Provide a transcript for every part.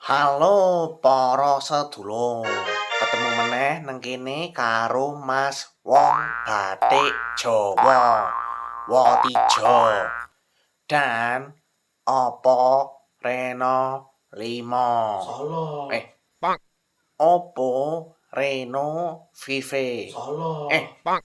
Halo para sedulur, ketemu meneh nang kene karo Mas Wong Batik Jawa, Wotijo. Dan opo Reno 5. Salah, Eh, opo Reno Vive. Eh, salah.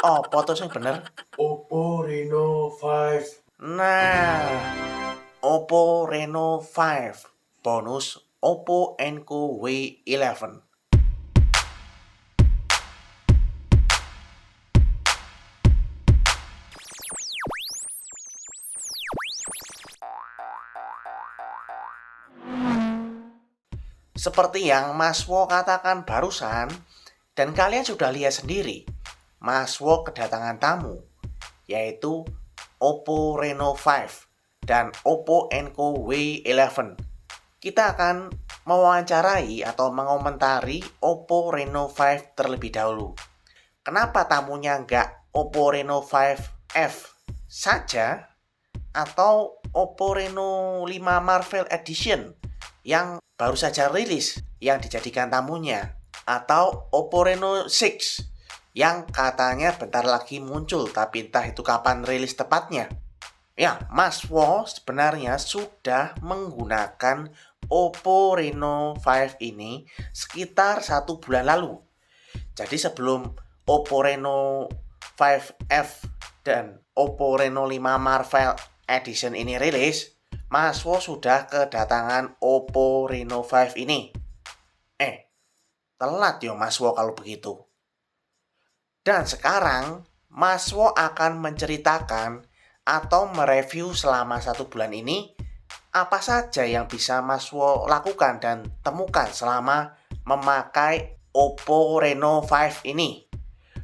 opo tuh sing bener? Oppo Reno 5. Nah, Oppo Reno 5 bonus Oppo Enco W11. Seperti yang Mas Wo katakan barusan, dan kalian sudah lihat sendiri, Mas Wo kedatangan tamu, yaitu Oppo Reno 5 dan Oppo Enco W11. Kita akan mewawancarai atau mengomentari Oppo Reno 5 terlebih dahulu. Kenapa tamunya nggak Oppo Reno 5F saja atau Oppo Reno 5 Marvel Edition yang baru saja rilis yang dijadikan tamunya, atau Oppo Reno 6 yang katanya bentar lagi muncul tapi entah itu kapan rilis tepatnya. Ya, Mas Wo sebenarnya sudah menggunakan Oppo Reno 5 ini sekitar 1 bulan lalu. Jadi sebelum Oppo Reno 5F dan Oppo Reno 5 Marvel Edition ini rilis, Mas Wo sudah kedatangan Oppo Reno 5 ini. Telat yo Mas Wo kalau begitu. Dan sekarang Mas Wo akan menceritakan atau mereview selama 1 bulan ini apa saja yang bisa Mas Wo lakukan dan temukan selama memakai Oppo Reno 5 ini.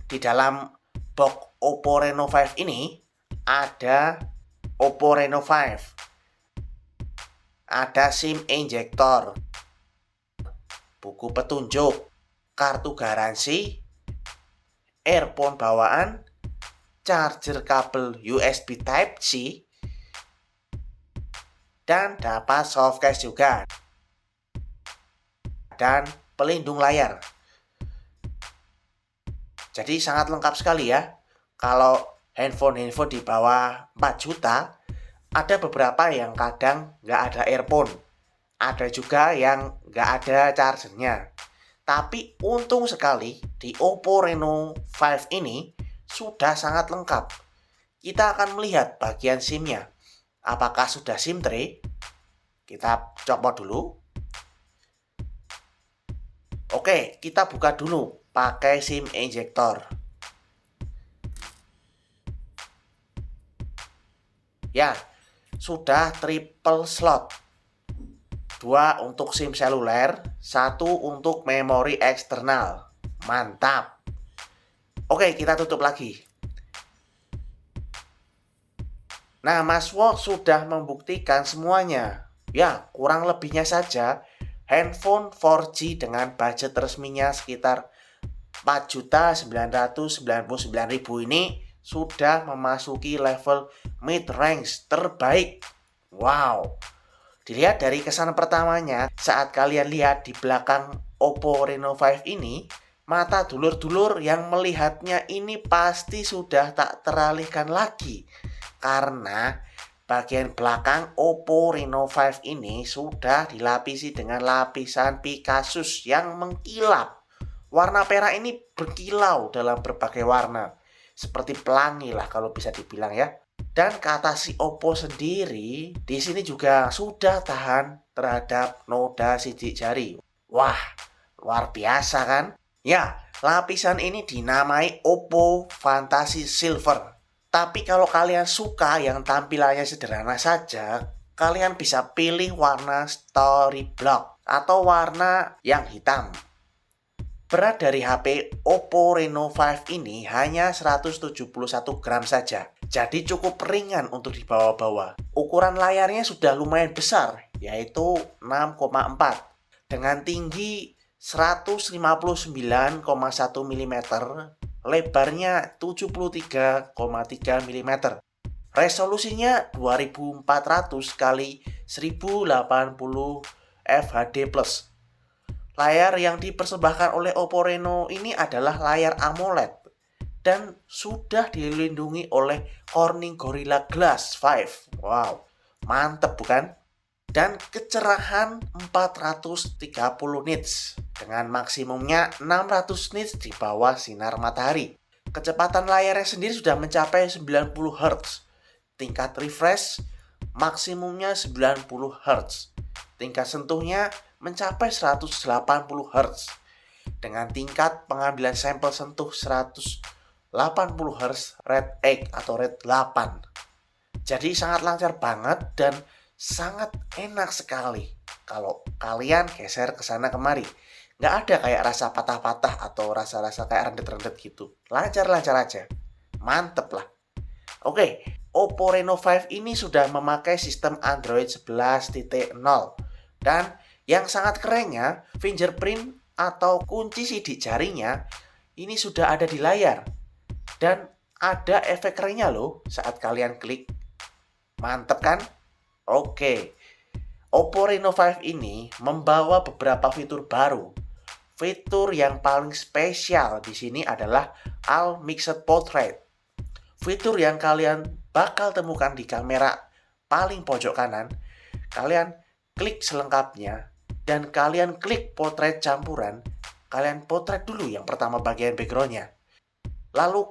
Di dalam box Oppo Reno 5 ini ada Oppo Reno 5, ada SIM injektor, buku petunjuk, kartu garansi, earphone bawaan, charger kabel USB Type-C, dan dapat softcase juga, dan pelindung layar. Jadi sangat lengkap sekali ya. Kalau handphone di bawah 4 juta, ada beberapa yang kadang nggak ada earphone, ada juga yang nggak ada chargernya. Tapi untung sekali di Oppo Reno 5 ini sudah sangat lengkap. Kita akan melihat bagian SIM-nya. Apakah sudah SIM tray? Kita copot dulu. Oke, kita buka dulu pakai SIM injektor. Ya, sudah triple slot. 2 untuk SIM seluler, 1 untuk memori eksternal. Mantap. Oke, kita tutup lagi. Nah, Mas Wo sudah membuktikan semuanya. Ya, kurang lebihnya saja handphone 4G dengan budget resminya sekitar 4.999.000 ini sudah memasuki level mid-range terbaik. Wow. Dilihat dari kesan pertamanya, saat kalian lihat di belakang Oppo Reno 5 ini, mata dulur-dulur yang melihatnya ini pasti sudah tak teralihkan lagi. Karena bagian belakang Oppo Reno 5 ini sudah dilapisi dengan lapisan Pegasus yang mengkilap. Warna perak ini berkilau dalam berbagai warna. Seperti pelangi lah kalau bisa dibilang ya. Dan kata si Oppo sendiri, di sini juga sudah tahan terhadap noda sidik jari. Wah, luar biasa kan? Ya, lapisan ini dinamai Oppo Fantasy Silver. Tapi kalau kalian suka yang tampilannya sederhana saja, kalian bisa pilih warna Story Block atau warna yang hitam. Berat dari HP Oppo Reno 5 ini hanya 171 gram saja. Jadi cukup ringan untuk dibawa-bawa. Ukuran layarnya sudah lumayan besar, yaitu 6,4 dengan tinggi 159,1 mm, lebarnya 73,3 mm. Resolusinya 2400 x 1080 FHD+. Layar yang dipersembahkan oleh Oppo Reno ini adalah layar AMOLED dan sudah dilindungi oleh Corning Gorilla Glass 5. Wow, mantep bukan? Dan kecerahan 430 nits dengan maksimumnya 600 nits di bawah sinar matahari. Kecepatan layarnya sendiri sudah mencapai 90 Hz. Tingkat refresh maksimumnya 90 Hz. Tingkat sentuhnya mencapai 180 Hz. Dengan tingkat pengambilan sampel sentuh 180 Hz Red 8 atau Red 8. Jadi sangat lancar banget dan sangat enak sekali kalau kalian geser ke sana kemari. Nggak ada kayak rasa patah-patah atau rasa-rasa kayak rendet-rendet gitu. Lancar-lancar aja. Mantep lah. Oke, Oppo Reno 5 ini sudah memakai sistem Android 11.0. Dan yang sangat kerennya, fingerprint atau kunci sidik jarinya ini sudah ada di layar. Dan ada efek kerennya loh saat kalian klik. Mantep kan? Oke, Oppo Reno 5 ini membawa beberapa fitur baru. Fitur yang paling spesial di sini adalah All Mixed Portrait. Fitur yang kalian bakal temukan di kamera paling pojok kanan. Kalian klik selengkapnya dan kalian klik potret campuran. Kalian potret dulu yang pertama bagian backgroundnya. Lalu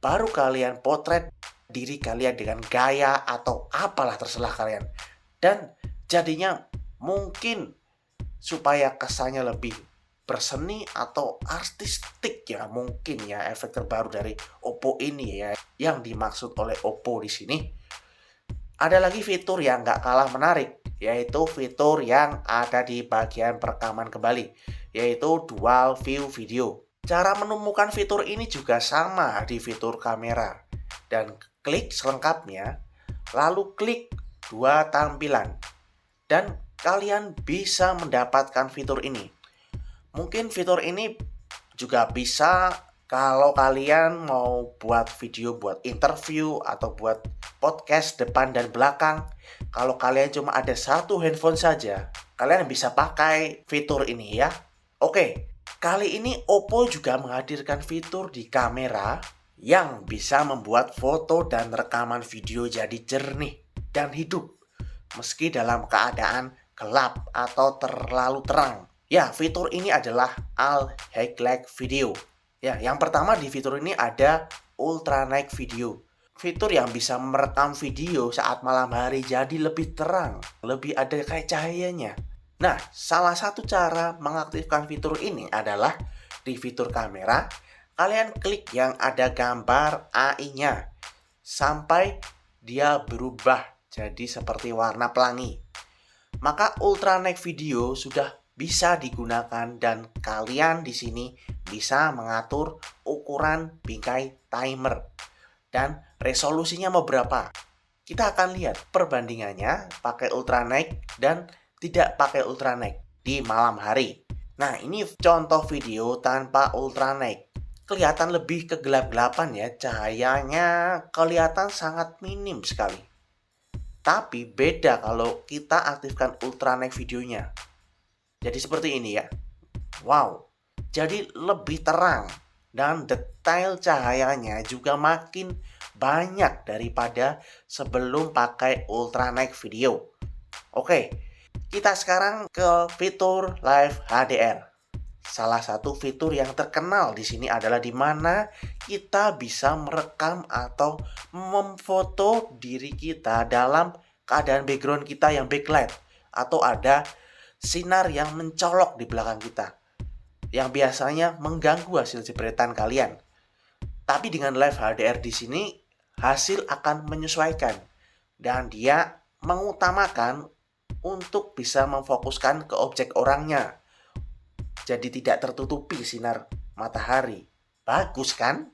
baru kalian potret diri kalian dengan gaya atau apalah terserah kalian. Dan jadinya mungkin supaya kesannya lebih berseni atau artistik ya, mungkin ya efek terbaru dari Oppo ini ya yang dimaksud oleh Oppo di sini. Ada lagi fitur yang nggak kalah menarik, yaitu fitur yang ada di bagian perekaman kembali, yaitu dual view video. Cara menemukan fitur ini juga sama di fitur kamera. Dan klik selengkapnya, lalu klik dua tampilan. Dan kalian bisa mendapatkan fitur ini. Mungkin fitur ini juga bisa kalau kalian mau buat video, buat interview, atau buat podcast depan dan belakang. Kalau kalian cuma ada satu handphone saja, kalian bisa pakai fitur ini ya. Oke, kali ini Oppo juga menghadirkan fitur di kamera yang bisa membuat foto dan rekaman video jadi jernih dan hidup meski dalam keadaan gelap atau terlalu terang. Ya, fitur ini adalah All Highlight Video. Ya, yang pertama di fitur ini ada Ultra Night Video. Fitur yang bisa merekam video saat malam hari jadi lebih terang, lebih ada kayak cahayanya. Nah, salah satu cara mengaktifkan fitur ini adalah di fitur kamera, kalian klik yang ada gambar AI-nya sampai dia berubah jadi seperti warna pelangi. Maka Ultra Night Video sudah bisa digunakan dan kalian di sini bisa mengatur ukuran bingkai timer dan resolusinya mau berapa. Kita akan lihat perbandingannya pakai Ultra Night dan tidak pakai Ultra Night di malam hari. Nah, ini contoh video tanpa Ultra Night. Kelihatan lebih kegelap-gelapan ya, cahayanya kelihatan sangat minim sekali. Tapi beda kalau kita aktifkan Ultra Night videonya. Jadi seperti ini ya. Wow, jadi lebih terang dan detail cahayanya juga makin banyak daripada sebelum pakai Ultra Night video. Oke, kita sekarang ke fitur Live HDR. Salah satu fitur yang terkenal di sini adalah di mana kita bisa merekam atau memfoto diri kita dalam keadaan background kita yang backlight atau ada sinar yang mencolok di belakang kita yang biasanya mengganggu hasil jepretan kalian. Tapi dengan Live HDR di sini hasil akan menyesuaikan dan dia mengutamakan untuk bisa memfokuskan ke objek orangnya. Jadi tidak tertutupi sinar matahari. Bagus kan?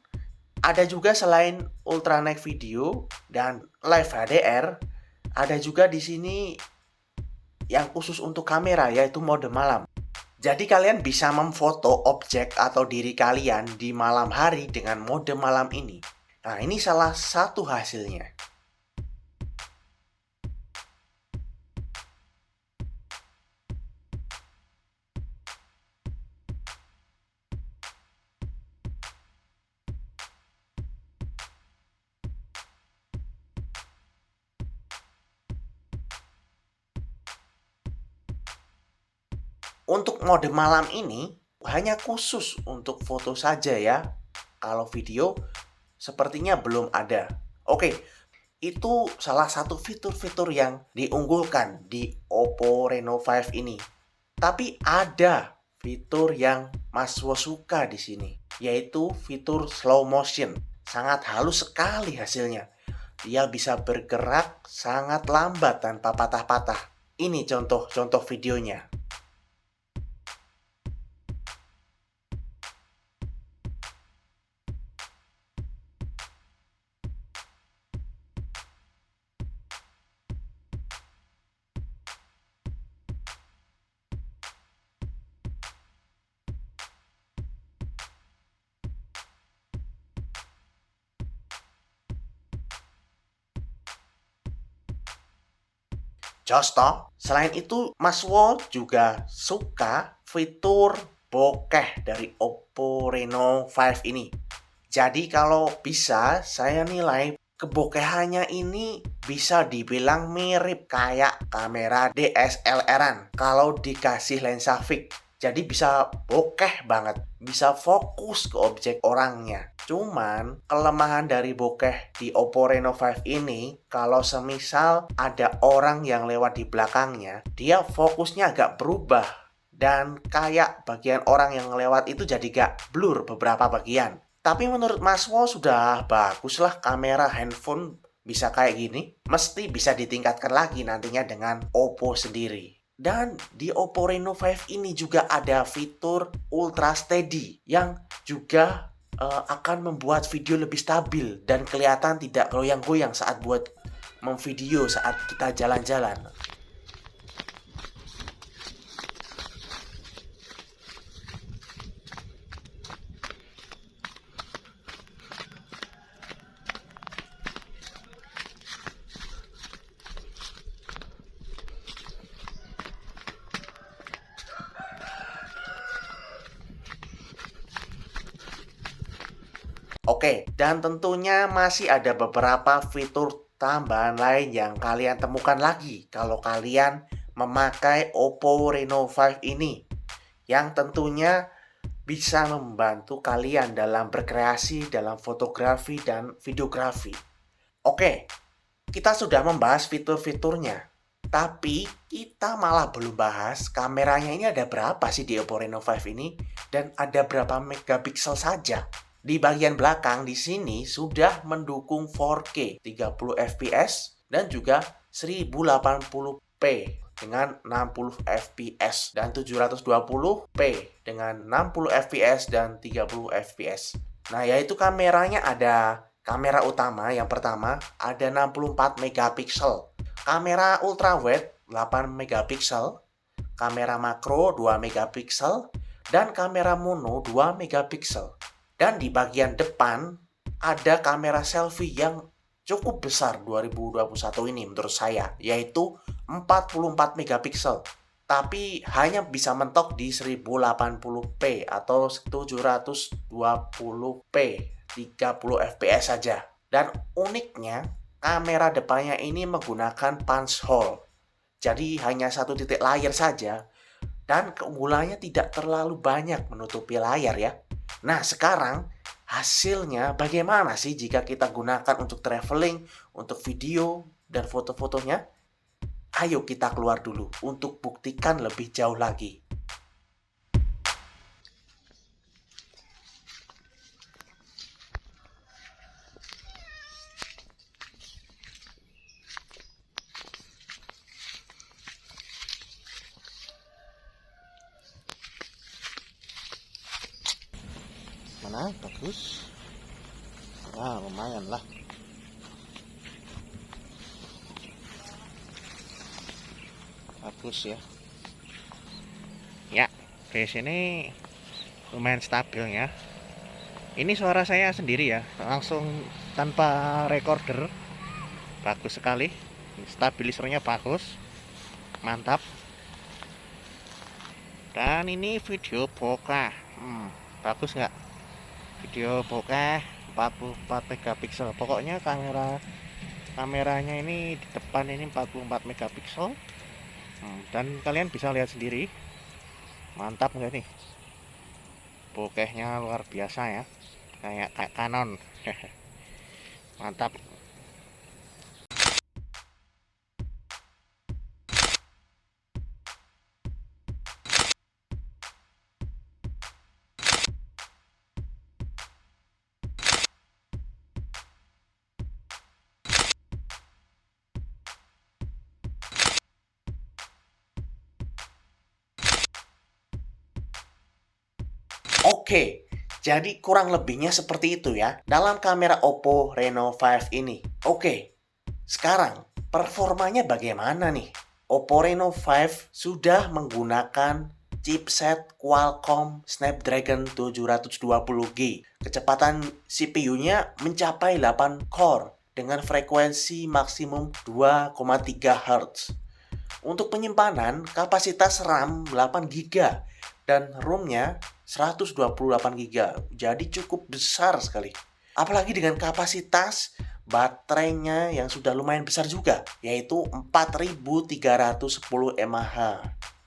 Ada juga selain Ultra Night Video dan Live HDR, ada juga di sini yang khusus untuk kamera yaitu mode malam. Jadi kalian bisa memfoto objek atau diri kalian di malam hari dengan mode malam ini. Nah, ini salah satu hasilnya. Untuk mode malam ini hanya khusus untuk foto saja ya. Kalau video sepertinya belum ada. Oke, itu salah satu fitur-fitur yang diunggulkan di Oppo Reno 5 ini. Tapi ada fitur yang Mas Wo suka di sini, yaitu fitur slow motion. Sangat halus sekali hasilnya. Dia bisa bergerak sangat lambat tanpa patah-patah. Ini contoh-contoh videonya. Josto, selain itu Mas Wo juga suka fitur bokeh dari Oppo Reno 5 ini. Jadi kalau bisa saya nilai kebokehannya ini bisa dibilang mirip kayak kamera DSLR-an kalau dikasih lensa fix. Jadi bisa bokeh banget, bisa fokus ke objek orangnya. Cuman kelemahan dari bokeh di Oppo Reno 5 ini, kalau semisal ada orang yang lewat di belakangnya, dia fokusnya agak berubah. Dan kayak bagian orang yang lewat itu jadi gak blur beberapa bagian. Tapi menurut Mas Wo sudah baguslah kamera handphone bisa kayak gini. Mesti bisa ditingkatkan lagi nantinya dengan Oppo sendiri. Dan di Oppo Reno 5 ini juga ada fitur Ultra Steady yang juga akan membuat video lebih stabil dan kelihatan tidak goyang-goyang saat buat memvideo saat kita jalan-jalan. Oke, dan tentunya masih ada beberapa fitur tambahan lain yang kalian temukan lagi kalau kalian memakai Oppo Reno 5 ini, yang tentunya bisa membantu kalian dalam berkreasi dalam fotografi dan videografi. Oke, kita sudah membahas fitur-fiturnya, tapi kita malah belum bahas kameranya ini ada berapa sih di Oppo Reno 5 ini dan ada berapa megapiksel saja. Di bagian belakang di sini sudah mendukung 4K 30 fps dan juga 1080p dengan 60 fps dan 720p dengan 60 fps dan 30 fps. Nah, yaitu kameranya ada kamera utama yang pertama ada 64 megapiksel, kamera ultrawide 8 megapiksel, kamera makro 2 megapiksel, dan kamera mono 2 megapiksel. Dan di bagian depan ada kamera selfie yang cukup besar 2021 ini menurut saya, yaitu 44 megapiksel. Tapi hanya bisa mentok di 1080p atau 720p 30 fps saja. Dan uniknya, kamera depannya ini menggunakan punch hole. Jadi hanya satu titik layar saja. Dan keunggulannya tidak terlalu banyak menutupi layar ya. Nah, sekarang hasilnya bagaimana sih jika kita gunakan untuk traveling, untuk video, dan foto-fotonya? Ayo kita keluar dulu untuk buktikan lebih jauh lagi. Mana? Bagus. Nah, lumayan lah. Bagus ya. Ya, di sini lumayan stabil ya. Ini suara saya sendiri ya, langsung tanpa recorder. Bagus sekali. Stabilisernya bagus. Mantap. Dan ini video bokeh. Bagus nggak? Video bokeh 44 megapiksel. Pokoknya kameranya ini di depan ini 44 megapiksel. Dan kalian bisa lihat sendiri Mantap nggak nih? Bokehnya luar biasa ya. Kayak Canon. Mantap. Oke, jadi kurang lebihnya seperti itu ya dalam kamera Oppo Reno 5 ini. Oke, sekarang performanya bagaimana nih? Oppo Reno 5 sudah menggunakan chipset Qualcomm Snapdragon 720G. Kecepatan CPU-nya mencapai 8 core dengan frekuensi maksimum 2,3 Hz. Untuk penyimpanan, kapasitas RAM 8 GB dan ROM-nya 128 GB. Jadi cukup besar sekali. Apalagi dengan kapasitas baterainya yang sudah lumayan besar juga, yaitu 4310 mAh.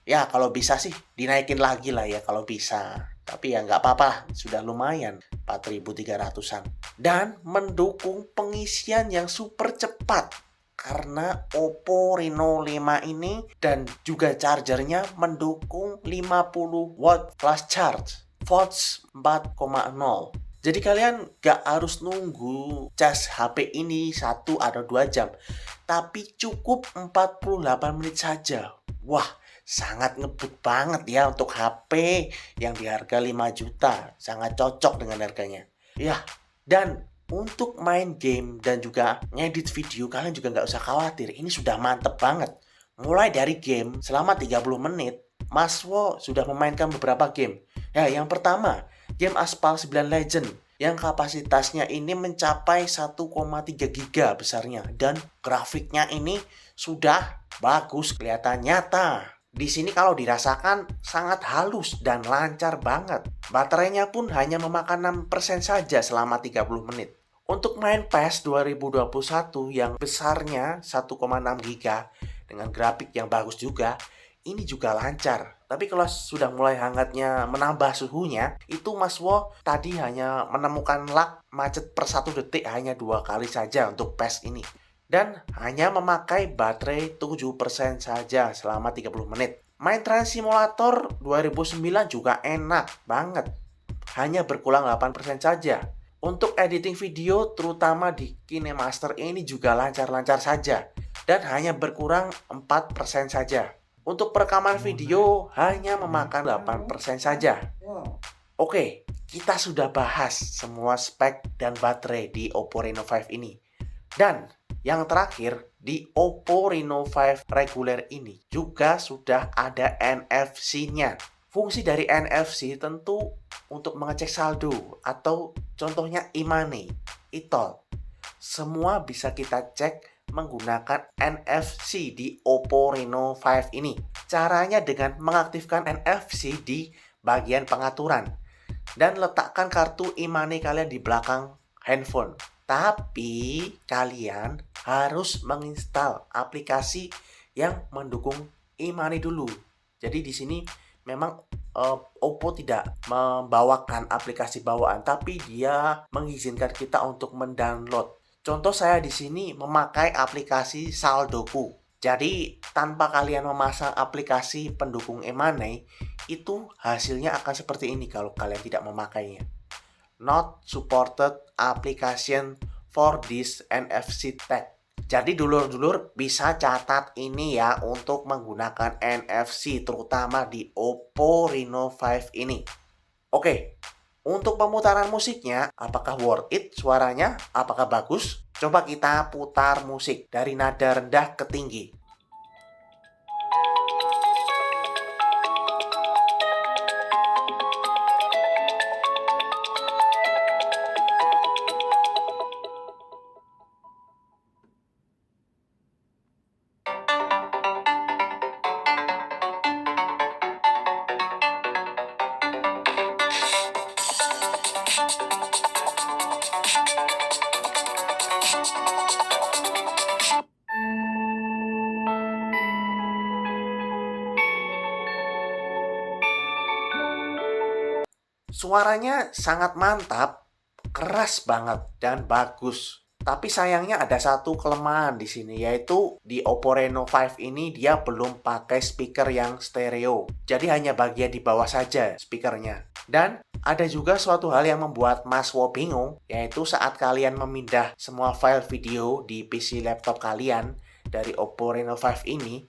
Ya, kalau bisa sih dinaikin lagi lah ya kalau bisa. Tapi ya nggak apa-apa, sudah lumayan 4300-an. Dan mendukung pengisian yang super cepat karena Oppo Reno 5 ini dan juga chargernya mendukung 50 watt flash charge volts 4,0. Jadi kalian gak harus nunggu cas HP ini 1 atau 2 jam, tapi cukup 48 menit saja. Wah, sangat ngebut banget ya untuk HP yang di harga 5 juta. Sangat cocok dengan harganya. Ya, dan untuk main game dan juga ngedit video, kalian juga nggak usah khawatir. Ini sudah mantep banget. Mulai dari game selama 30 menit, Mas Wo sudah memainkan beberapa game. Ya, yang pertama, game Aspal 9 Legend yang kapasitasnya ini mencapai 1,3 GB besarnya dan grafiknya ini sudah bagus, kelihatan nyata. Di sini kalau dirasakan sangat halus dan lancar banget. Baterainya pun hanya memakan 6% saja selama 30 menit. Untuk main PES 2021 yang besarnya 1,6 GB dengan grafik yang bagus juga, ini juga lancar. Tapi kalau sudah mulai hangatnya menambah suhunya, itu Mas Wo tadi hanya menemukan lag macet per 1 detik hanya 2 kali saja untuk PES ini. Dan hanya memakai baterai 7% saja selama 30 menit. Main Train Simulator 2009 juga enak banget. Hanya berkurang 8% saja. Untuk editing video terutama di KineMaster ini juga lancar-lancar saja. Dan hanya berkurang 4% saja. Untuk perekaman video hanya memakan 8% saja. Oke, kita sudah bahas semua spek dan baterai di Oppo Reno 5 ini. Dan yang terakhir, di Oppo Reno 5 reguler ini juga sudah ada NFC-nya. Fungsi dari NFC tentu untuk mengecek saldo atau contohnya e-money, e-tol. Semua bisa kita cek menggunakan NFC di Oppo Reno 5 ini. Caranya dengan mengaktifkan NFC di bagian pengaturan dan letakkan kartu e-money kalian di belakang handphone. Tapi kalian harus menginstal aplikasi yang mendukung e-money dulu. Jadi di sini memang Oppo tidak membawakan aplikasi bawaan, tapi dia mengizinkan kita untuk mendownload. Contoh saya di sini memakai aplikasi Saldoku. Jadi tanpa kalian memasang aplikasi pendukung e-money, itu hasilnya akan seperti ini kalau kalian tidak memakainya. Not supported application for this NFC tag. Jadi dulur-dulur bisa catat ini ya untuk menggunakan NFC terutama di Oppo Reno 5 ini. Oke, untuk pemutaran musiknya apakah worth it suaranya? Apakah bagus? Coba kita putar musik dari nada rendah ke tinggi. Suaranya sangat mantap, keras banget, dan bagus. Tapi sayangnya ada satu kelemahan di sini, yaitu di Oppo Reno 5 ini dia belum pakai speaker yang stereo. Jadi hanya bagian di bawah saja speakernya. Dan ada juga suatu hal yang membuat Mas Wo bingung, yaitu saat kalian memindah semua file video di PC laptop kalian dari Oppo Reno 5 ini,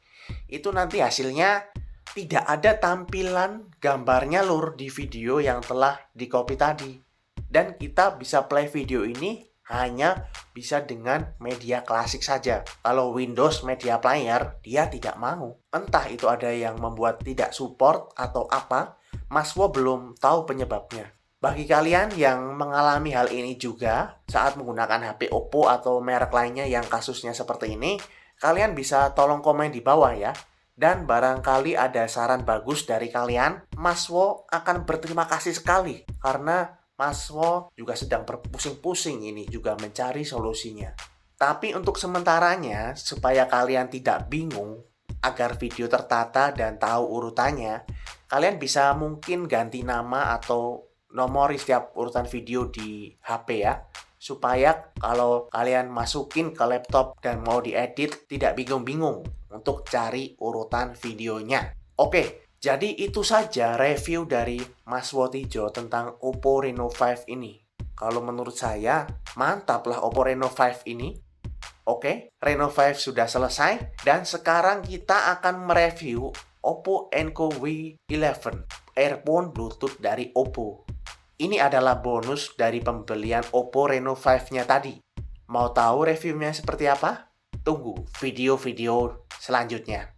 itu nanti hasilnya tidak ada tampilan gambarnya lur di video yang telah di-copy tadi. Dan kita bisa play video ini hanya bisa dengan media klasik saja. Kalau Windows Media Player, dia tidak mau. Entah itu ada yang membuat tidak support atau apa, Mas Wo belum tahu penyebabnya. Bagi kalian yang mengalami hal ini juga saat menggunakan HP Oppo atau merek lainnya yang kasusnya seperti ini, kalian bisa tolong komen di bawah ya. Dan barangkali ada saran bagus dari kalian, Mas Wo akan berterima kasih sekali karena Mas Wo juga sedang berpusing-pusing ini juga mencari solusinya. Tapi untuk sementaranya, supaya kalian tidak bingung, agar video tertata dan tahu urutannya, kalian bisa mungkin ganti nama atau nomor setiap urutan video di HP ya. Supaya kalau kalian masukin ke laptop dan mau diedit, tidak bingung-bingung untuk cari urutan videonya. Oke. Jadi itu saja review dari Mas Wo Tijo tentang Oppo Reno 5 ini. Kalau menurut saya, mantap lah Oppo Reno 5 ini. Oke, Reno 5 sudah selesai. Dan sekarang kita akan mereview Oppo Enco V11, earphone Bluetooth dari Oppo. Ini adalah bonus dari pembelian Oppo Reno 5-nya tadi. Mau tahu reviewnya seperti apa? Tunggu video-video selanjutnya.